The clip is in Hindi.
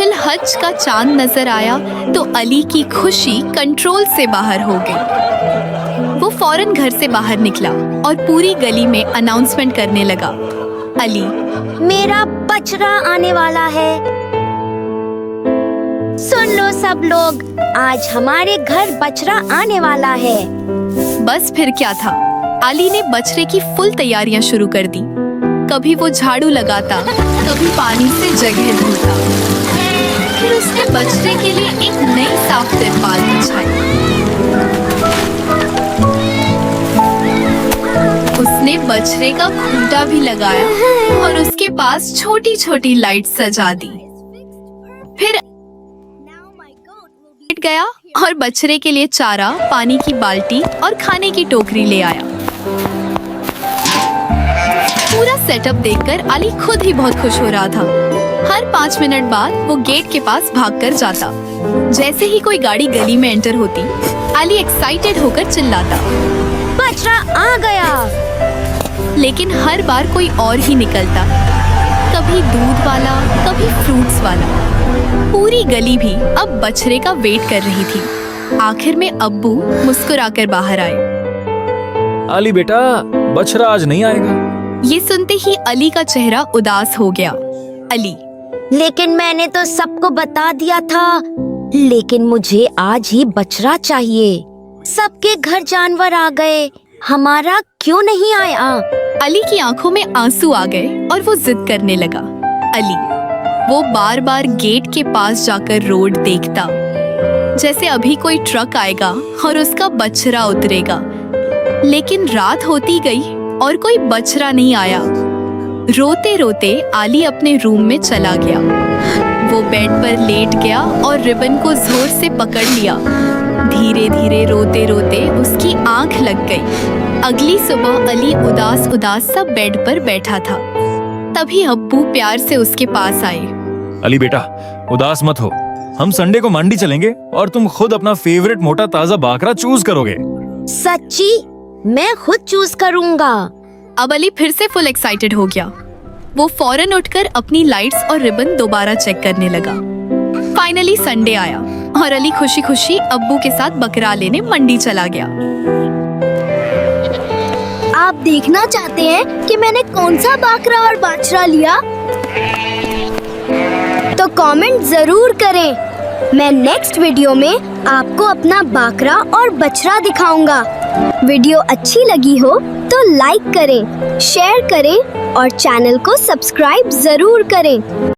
मंजिल हज का चांद नजर आया तो अली की खुशी कंट्रोल से बाहर हो गई। वो फौरन घर से बाहर निकला और पूरी गली में अनाउंसमेंट करने लगा, अली, मेरा बछड़ा आने वाला है। सुन लो सब लोग, आज हमारे घर बछड़ा आने वाला है। बस फिर क्या था, अली ने बछड़े की फुल तैयारियां शुरू कर दी। कभी वो झाड़ू लगाता, कभी पानी से जगह धोता। फिर उसने बछड़े के लिए एक नई साफ तिरपाल बिछाई। उसने बछड़े का खूंटा भी लगाया और उसके पास छोटी छोटी लाइट सजा दी। फिर बैठ गया और बछड़े के लिए चारा, पानी की बाल्टी और खाने की टोकरी ले आया। पूरा सेटअप देखकर अली खुद ही बहुत खुश हो रहा था। हर 5 मिनट बाद वो गेट के पास भागकर जाता। जैसे ही कोई गाड़ी गली में एंटर होती, अली एक्साइटेड होकर चिल्लाता, बछड़ा आ गया। लेकिन हर बार कोई और ही निकलता, कभी दूध वाला, कभी फ्रूट्स वाला। पूरी गली भी अब बछड़े का वेट कर रही थी। आखिर में अब्बू मुस्कुराकर बाहर आए। अली बेटा, बछड़ा आज नहीं आएगा। ये सुनते ही अली का चेहरा उदास हो गया। अली, लेकिन मैंने तो सबको बता दिया था। लेकिन मुझे आज ही बछड़ा चाहिए। सबके घर जानवर आ गए, हमारा क्यों नहीं आया? अली की आंखों में आंसू आ गए और वो जिद करने लगा। अली, वो बार बार गेट के पास जाकर रोड देखता, जैसे अभी कोई ट्रक आएगा और उसका बछड़ा उतरेगा। लेकिन रात होती गई और कोई बछड़ा नहीं आया। रोते रोते अली अपने रूम में चला गया। वो बेड पर लेट गया और रिबन को जोर से पकड़ लिया। धीरे धीरे रोते रोते उसकी आंख लग गई। अगली सुबह अली उदास उदास सा बेड पर बैठा था। तभी अब्बू प्यार से उसके पास आए। अली बेटा, उदास मत हो। हम संडे को मंडी चलेंगे और तुम खुद अपना फेवरेट मोटा ताजा बाकरा चूज करोगे। सच्ची? मैं खुद चूज करूँगा। अब अली फिर से फुल एक्साइटेड हो गया। वो फौरन उठकर अपनी लाइट्स और रिबन दोबारा चेक करने लगा। फाइनली संडे आया और अली खुशी खुशी अब्बू के साथ बकरा लेने मंडी चला गया। आप देखना चाहते हैं कि मैंने कौन सा बाकरा और बछड़ा लिया? तो कमेंट जरूर करें। मैं नेक्स्ट वीडियो में आपको अपना बाकरा और बछड़ा दिखाऊंगा। वीडियो अच्छी लगी हो तो लाइक करें, शेयर करें और चैनल को सब्सक्राइब जरूर करें।